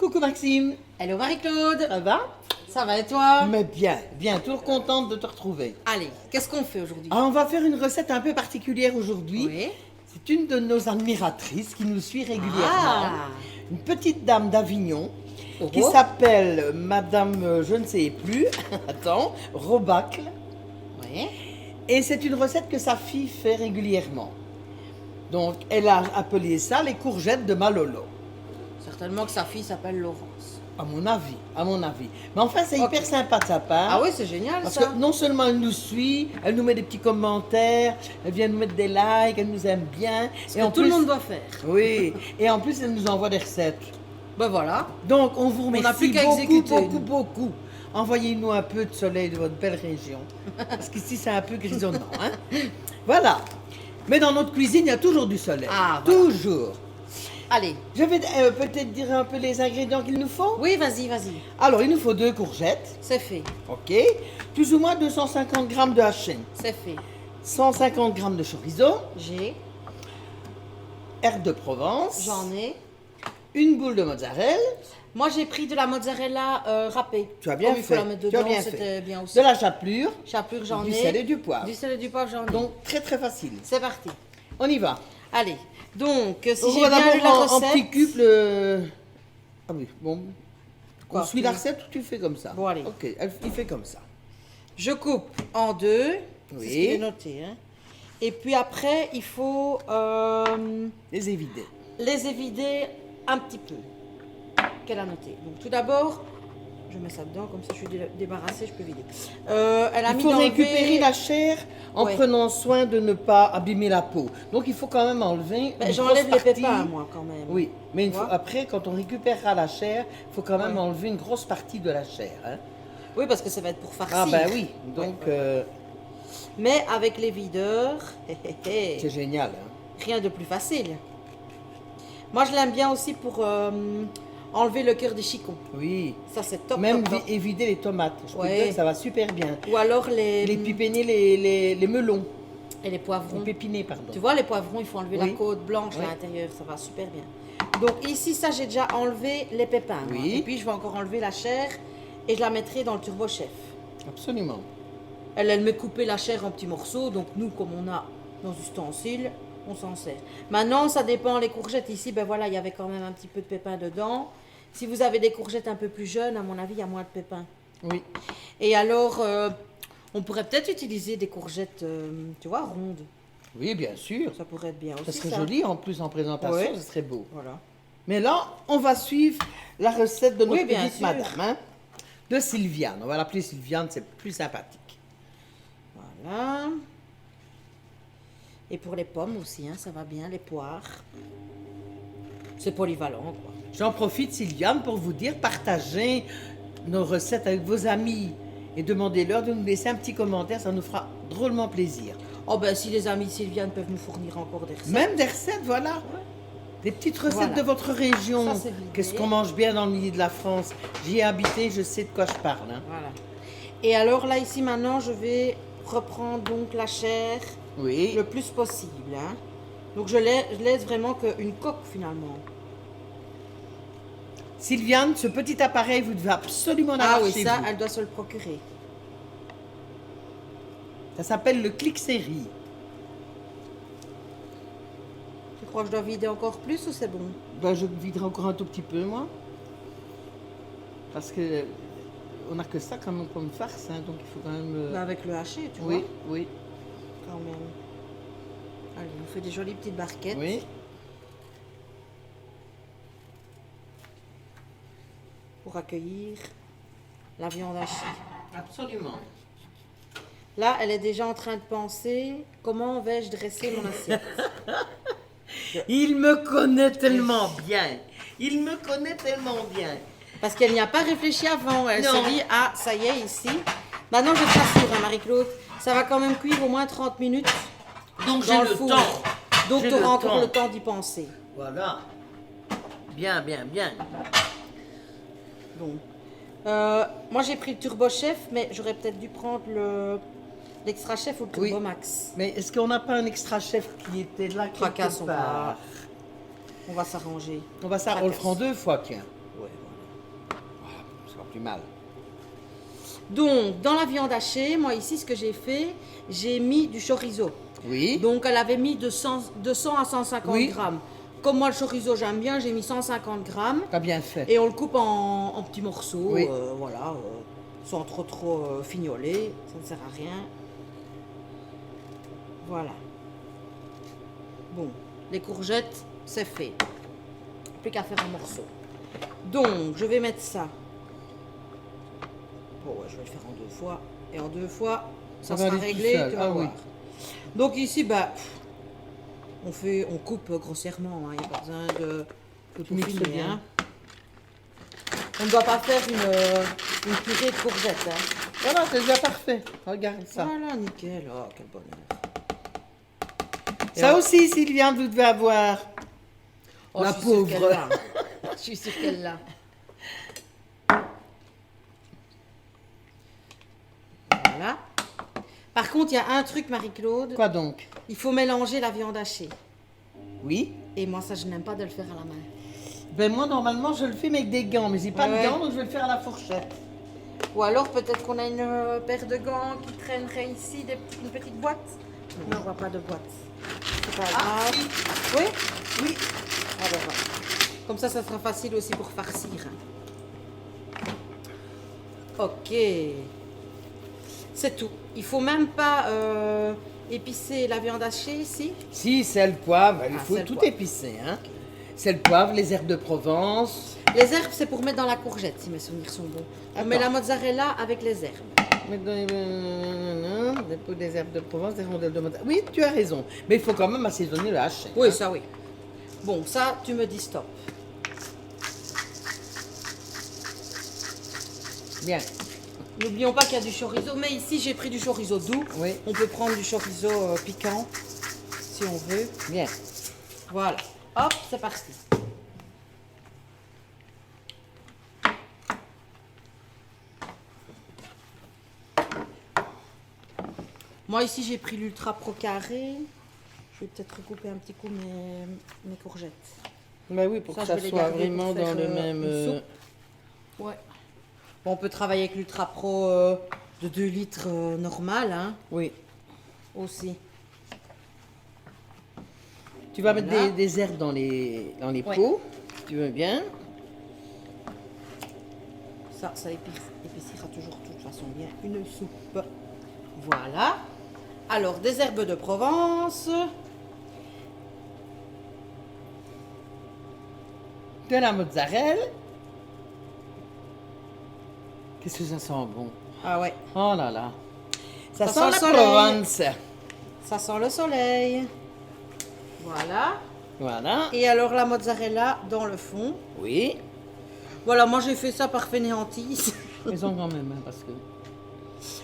Coucou Maxime, Hello Marie-Claude. ça va? Ça va et toi? Mais bien, bien, toujours contente de te retrouver. Allez, qu'est-ce qu'on fait aujourd'hui? Alors on va faire une recette un peu particulière aujourd'hui. Oui. C'est une de nos admiratrices qui nous suit régulièrement. Ah. Une petite dame d'Avignon Oh. qui s'appelle Madame, je ne sais plus, attends, Robacle. Oui. Et c'est une recette que sa fille fait régulièrement. Donc elle a appelé ça les courgettes de Malolo. Certainement que sa fille s'appelle Laurence. À mon avis, à mon avis. Mais enfin, c'est Ok. hyper sympa de sa part. Ah oui, c'est génial Parce ça. que non seulement elle nous suit, elle nous met des petits commentaires, elle vient nous mettre des likes, elle nous aime bien. Ce que tout le monde doit faire. Oui, et en plus, elle nous envoie des recettes. Ben voilà. Donc, on vous remercie n'a plus qu'à beaucoup, exécuter, beaucoup, nous. beaucoup. Envoyez-nous un peu de soleil de votre belle région. Parce qu'ici, c'est un peu grisonnant. Hein? Voilà. Mais dans notre cuisine, il y a toujours du soleil. Ah, voilà. Toujours. Allez. Je vais peut-être dire un peu les ingrédients qu'il nous faut. Oui, vas-y, vas-y. Alors, il nous faut 2 courgettes. C'est fait. OK. Plus ou moins 250 g de hachis. C'est fait. 150 g de chorizo, J'ai. herbes de Provence, J'en ai. une boule de mozzarella, Moi, j'ai pris de la mozzarella râpée. tu as bien Comme il faut fait, la mettre tu as dedans, bien c'était fait, bien aussi. de la chapelure, Chapelure, j'en ai. du sel et du poivre. Du sel et du poivre, j'en ai. Donc très très facile. C'est parti. On y va. Allez. Donc, si On j'ai va bien lu la d'abord en recette. petits cubes Ah oui, bon. Quoi, On suit tu- la recette ou tu fais comme ça? Bon, allez. Ok, il fait comme ça. Je coupe en deux. Oui. C'est ce qu'il est noté. Hein. Et puis après, il faut Les évider. les évider un petit peu. Qu'elle a noté. Donc tout d'abord, je mets ça dedans, comme ça je suis débarrassée, je peux vider. Elle a Il mis faut d'enlever- récupérer la chair en Ouais. prenant soin de ne pas abîmer la peau. Donc il faut quand même enlever. Ben, une j'enlève grosse les partie. pépins, moi, quand même. Oui, mais Tu vois après, quand on récupérera la chair, il faut quand même Ouais. enlever une grosse partie de la chair. Hein. Oui, parce que ça va être pour farcir. Ah ben oui, donc Mais avec les videurs, c'est génial. Hein. rien de plus facile. Moi, je l'aime bien aussi pour enlever le cœur des chicots. Oui, Ça, c'est top. même top, top. évider les tomates. Je peux Ouais. te dire que ça va super bien. Ou alors Les pipéner, les melons, et les poivrons. les pépinés, pardon. Tu vois, les poivrons, il faut enlever la Oui. côte blanche Oui. à l'intérieur, ça va super bien. Donc ici, ça, j'ai déjà enlevé les pépins. moi. Oui. Et puis, je vais encore enlever la chair et je la mettrai dans le turbo chef. Absolument. Elle me coupait la chair en petits morceaux, donc nous, comme on a nos ustensiles, on s'en sert. Maintenant, ça dépend, les courgettes ici, ben voilà, il y avait quand même un petit peu de pépins dedans. Si vous avez des courgettes un peu plus jeunes, à mon avis, il y a moins de pépins. Oui. Et alors, on pourrait peut-être utiliser des courgettes, tu vois, rondes. Oui, bien sûr. Ça pourrait être bien aussi. Ça serait joli en plus en présentation, Ouais. ça serait beau. Voilà. Mais là, on va suivre la recette de notre Oui, bien petite sûr. madame, hein, de Sylviane. On va l'appeler Sylviane, c'est plus sympathique. Voilà. Et pour les pommes aussi, hein, ça va bien, les poires. C'est polyvalent, quoi. J'en profite, Sylviane, pour vous dire, partagez nos recettes avec vos amis et demandez-leur de nous laisser un petit commentaire, ça nous fera drôlement plaisir. Oh ben, si les amis de Sylviane peuvent nous fournir encore des recettes. Même des recettes, voilà. Des petites recettes Voilà. de votre région. Ça, c'est l'idée. Qu'est-ce qu'on mange bien dans le milieu de la France? J'y ai habité, je sais de quoi je parle. Hein. Voilà. Et alors là, ici, maintenant, je vais reprendre donc la chair Oui. le plus possible. Hein. Donc, je laisse vraiment qu'une coque, finalement. Sylviane, ce petit appareil, vous devez absolument Ah l'avoir oui, chez ça, vous. elle doit se le procurer. Ça s'appelle le clic série. Tu crois que je dois vider encore plus ou c'est bon? Ben, je viderai encore un tout petit peu, moi. Parce que on n'a que ça comme farce, hein, donc il faut quand même... Ben, avec le haché, tu oui, vois, oui, quand même. Allez, on fait des jolies petites barquettes. oui. Pour accueillir la viande hachée. Absolument. Là, elle est déjà en train de penser comment vais-je dresser mon assiette. Il me connaît tellement bien. Il me connaît tellement bien. Parce qu'elle n'y a pas réfléchi avant. Elle Non. s'est dit, ah, ça y est, ici. Maintenant, je t'assure, hein, Marie-Claude, ça va quand même cuire au moins 30 minutes Donc dans le four. Donc, J'ai tu auras le encore temps. le temps d'y penser. Voilà. Bien, bien, bien. Donc, moi, j'ai pris le Turbo Chef, mais j'aurais peut-être dû prendre l'extra chef ou le Turbo Oui. Max. Mais est-ce qu'on n'a pas un extra chef qui était là quelque Tracasse, part? on va s'arranger. On va ça, on le fera en 2 fois, tiens. Ouais, plus mal. Donc, dans la viande hachée, moi ici, ce que j'ai fait, j'ai mis du chorizo. Oui. Donc, elle avait mis 200 à 150 Oui. grammes. Comme moi, le chorizo, j'aime bien, j'ai mis 150 grammes. T'as bien fait. Et on le coupe en petits morceaux, Oui. voilà, sans trop fignoler, ça ne sert à rien. Voilà. Bon, les courgettes, c'est fait. Plus qu'à faire un morceau. Donc, je vais mettre ça. Bon, ouais, je vais le faire en 2 fois. Et en 2 fois, ça va sera aller tout réglé, seul. tu vas Ah voir. oui. Donc ici, bah, on coupe grossièrement, il n'y a pas besoin de mixes peaufiner, bien. hein. On ne doit pas faire une purée de courgettes. Hein. Voilà, c'est déjà parfait. Regarde ça. Voilà, nickel. Oh, quel bonheur. Ça aussi, Sylviane, vous devez avoir. Oh, La je suis sûre pauvre. qu'elle l'a. Je suis sûre qu'elle l'a. Voilà. Par contre, il y a un truc, Marie-Claude. Quoi donc? Il faut mélanger la viande hachée. Oui. Et moi, ça, je n'aime pas de le faire à la main. Ben moi, normalement, je le fais mais avec des gants. Mais j'ai pas Ouais. de gants, donc je vais le faire à la fourchette. Ou alors, peut-être qu'on a une paire de gants qui traînerait ici, une petite boîte. Non, on voit pas de boîte. C'est pas grave. Oui? Oui. Alors, voilà. Comme ça sera facile aussi pour farcir. Ok. C'est tout. Il faut même pas épicer la viande hachée ici. Si, sel, poivre, il Ah, faut sel, tout poivre. épicer. Hein. Sel, poivre, les herbes de Provence. Les herbes, c'est pour mettre dans la courgette, si mes souvenirs sont bons. On Attends. met la mozzarella avec les herbes. Mettre dans des pots, des herbes de Provence, des rondelles de mozzarella. Oui, tu as raison. Mais il faut quand même assaisonner le haché. Oui, hein. ça oui. Bon, ça, tu me dis stop. Bien. N'oublions pas qu'il y a du chorizo, mais ici j'ai pris du chorizo doux. Oui. On peut prendre du chorizo piquant, si on veut. Bien. Voilà. Hop, c'est parti. Moi ici j'ai pris l'ultra pro carré. Je vais peut-être recouper un petit coup mes courgettes. Ben oui, pour Ça, que je ça vais les soit garder vraiment pour faire, dans le même. une soupe. Ouais. Bon, on peut travailler avec l'ultra pro de 2 litres normal, hein, Oui. aussi. Tu vas mettre Voilà. des herbes dans les Ouais. pots, si tu veux bien. Ça épaissira toujours de toute façon bien une soupe. Voilà. Alors, des herbes de Provence. De la mozzarella. Qu'est-ce que ça sent bon. Ah ouais, Oh là là. Ça, Ça sent sent la le soleil. Provence. ça sent le soleil. Voilà. Voilà. Et alors la mozzarella dans le fond. Oui. Voilà, moi j'ai fait ça par fainéantise. Maison quand même, hein, parce que.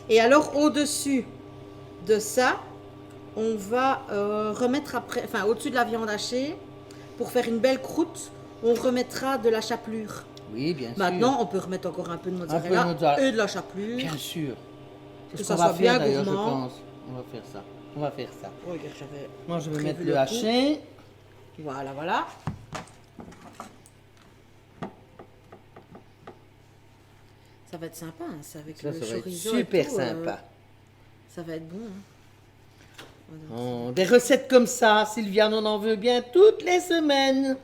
Et alors au-dessus de ça, on va remettre après, enfin au-dessus de la viande hachée, pour faire une belle croûte, on remettra de la chapelure. Oui, bien sûr. Maintenant, on peut remettre encore un peu de mozzarella, mozzarella. et de la chapelure. Bien sûr. C'est Que ce ça qu'on va soit bien faire, d'ailleurs, gourmand. je pense. On va faire ça. On va faire ça. Oh, regarde, j'avais Moi, je vais prévu mettre le le coup. haché. Voilà, voilà. Ça va être sympa, hein, ça avec Ça, le ça va être chorizo et super tout, sympa. ça va être bon. Hein. Voilà. Oh, des recettes comme ça, Sylviane, on en veut bien toutes les semaines.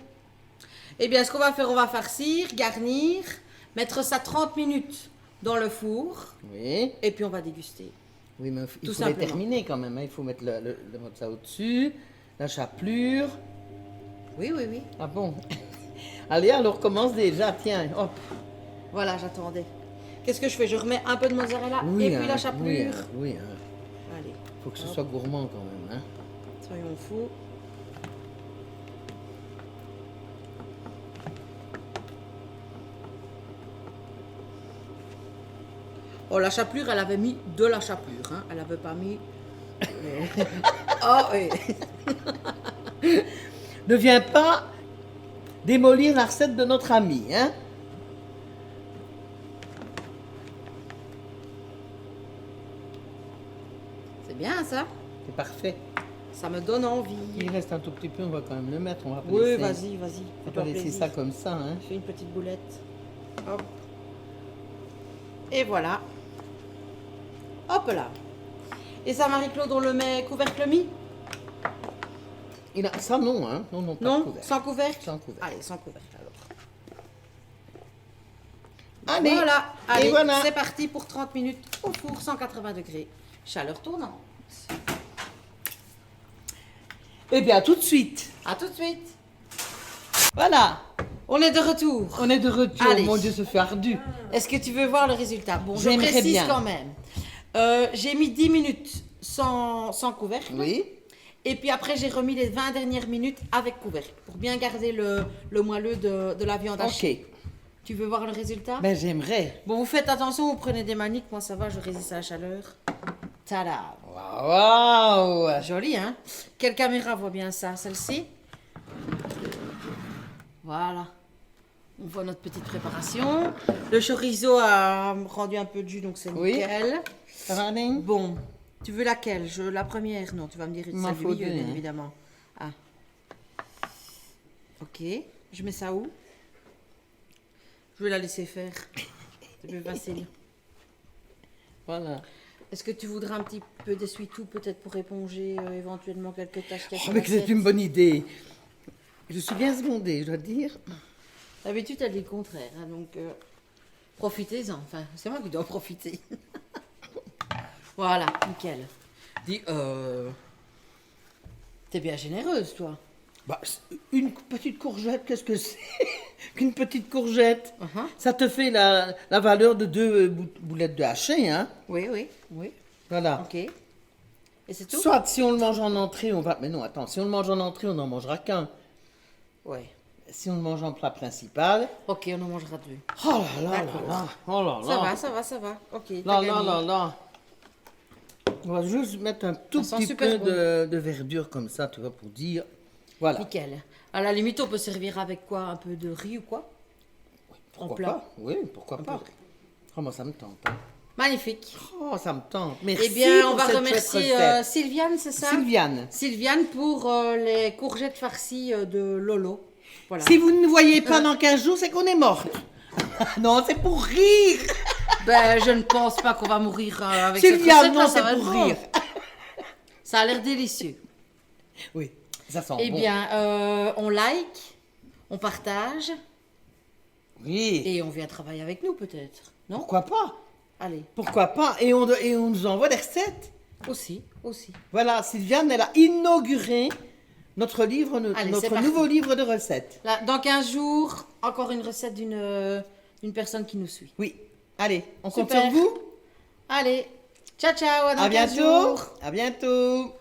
Eh bien, ce qu'on va faire, on va farcir, garnir, mettre ça 30 minutes dans le four, Oui. et puis on va déguster. Oui, mais il Tout faut les simplement. terminer quand même. Hein. Il faut mettre le ça au-dessus, la chapelure. Oui, oui, oui. Ah bon. Allez, alors commence déjà. Tiens, hop. Voilà, j'attendais. Qu'est-ce que je fais? Je remets un peu de mozzarella Oui, et puis hein, la chapelure. Oui, hein, oui. Hein. Allez, Faut que ce Hop. soit gourmand quand même. Hein. soyons fous. Oh, la chapelure, elle avait mis de la chapelure. Hein. Elle avait pas mis... Oh, oui. Ne viens pas démolir la recette de notre ami. Hein. C'est bien, ça. C'est parfait. Ça me donne envie. Il reste un tout petit peu, on va quand même le mettre. On va pas Oui, laisser, vas-y, on va fais-toi pas laisser plaisir. ça comme ça. Hein. Fais une petite boulette. Hop. Et voilà. Hop là. Et ça, Marie-Claude, on le met couvercle mis? Ça non, hein. Non, non, pas de Non, couvercle. sans couvercle? Sans couvercle. Allez, sans couvercle alors. Allez, Voilà, allez, et voilà. c'est parti pour 30 minutes au four, 180 degrés. Chaleur tournante. Eh bien, tout de suite. À tout de suite. Voilà. On est de retour. On est de retour. Allez. Mon Dieu, ce fait ardu. Est-ce que tu veux voir le résultat? Bon, je J'aimerais précise bien. quand même. J'ai mis 10 minutes sans couvercle. Oui. Et puis après, j'ai remis les 20 dernières minutes avec couvercle pour bien garder le moelleux de la viande hachée. Ok. Tu veux voir le résultat? Ben, j'aimerais. Bon, vous faites attention, vous prenez des maniques. Moi, ça va, je résiste à la chaleur. Tada! Waouh. Joli, hein? Quelle caméra voit bien ça? Celle-ci? Voilà. On voit notre petite préparation. Le chorizo a rendu un peu de jus, donc c'est Oui. nickel. Ça va, Alain? Bon, tu veux laquelle? La première? Non, tu vas me dire Il m'en celle du faut milieu, deux, bien hein. évidemment. Ah. Ok. Je mets ça où? Je vais la laisser faire. C'est plus facile. Voilà. Est-ce que tu voudrais un petit peu d'essuie-tout peut-être pour éponger éventuellement quelques taches qu'il y a Oh, sur mais que c'est l'assiette? une bonne idée. Je suis bien secondée, je dois dire. D'habitude, elle dit le contraire, hein, donc profitez-en. Enfin, c'est moi qui dois profiter. Voilà, nickel. Dis, t'es bien généreuse, toi. Bah, une petite courgette, qu'est-ce que c'est qu'une petite courgette? Uh-huh. Ça te fait la valeur de 2 boulettes de haché, hein? Oui, oui, oui. Voilà. Ok. Et c'est tout? Soit si on le mange en entrée, on va. Mais non, attends, si on le mange en entrée, on n'en mangera qu'un. Oui. Si on le mange en plat principal. Ok, on en mangera deux. Oh là là là D'accord. là. Oh là là. Ça va, ça va, ça va. Ok, Là t'as là gagné. là là. On va juste mettre un tout Ça sent petit super peu de verdure comme ça, tu vois, pour dire. Voilà. Nickel. À la limite, on peut servir avec quoi? Un peu de riz ou quoi? Pourquoi plat. pas? Oui, pourquoi pas? Oh, moi, ça me tente. Hein. Magnifique. Oh, ça me tente. Merci. Eh bien, on pour va cette remercier chouette recette. Sylviane, c'est ça? Sylviane. Sylviane pour les courgettes farcies de Lolo. Voilà. Si vous ne nous voyez pas dans 15 jours, c'est qu'on est morte. Non, c'est pour rire. Ben, je ne pense pas qu'on va mourir avec cette Sylviane, recette-là, non, ça c'est va être pour bon. rire. Ça a l'air délicieux. Oui, ça sent Eh bon. bien, on like, on partage Oui. et on vient travailler avec nous peut-être. Non? Pourquoi pas? Allez, Pourquoi pas? Et on nous envoie des recettes. aussi, aussi. Voilà, Sylviane, elle a inauguré notre livre, Allez, c'est notre parti. nouveau livre de recettes. Là, dans 15 jours, encore une recette d'une personne qui nous suit. Oui. Allez, on compte Super. sur vous. Allez, ciao ciao, à dans À 15 bientôt. jours. À bientôt.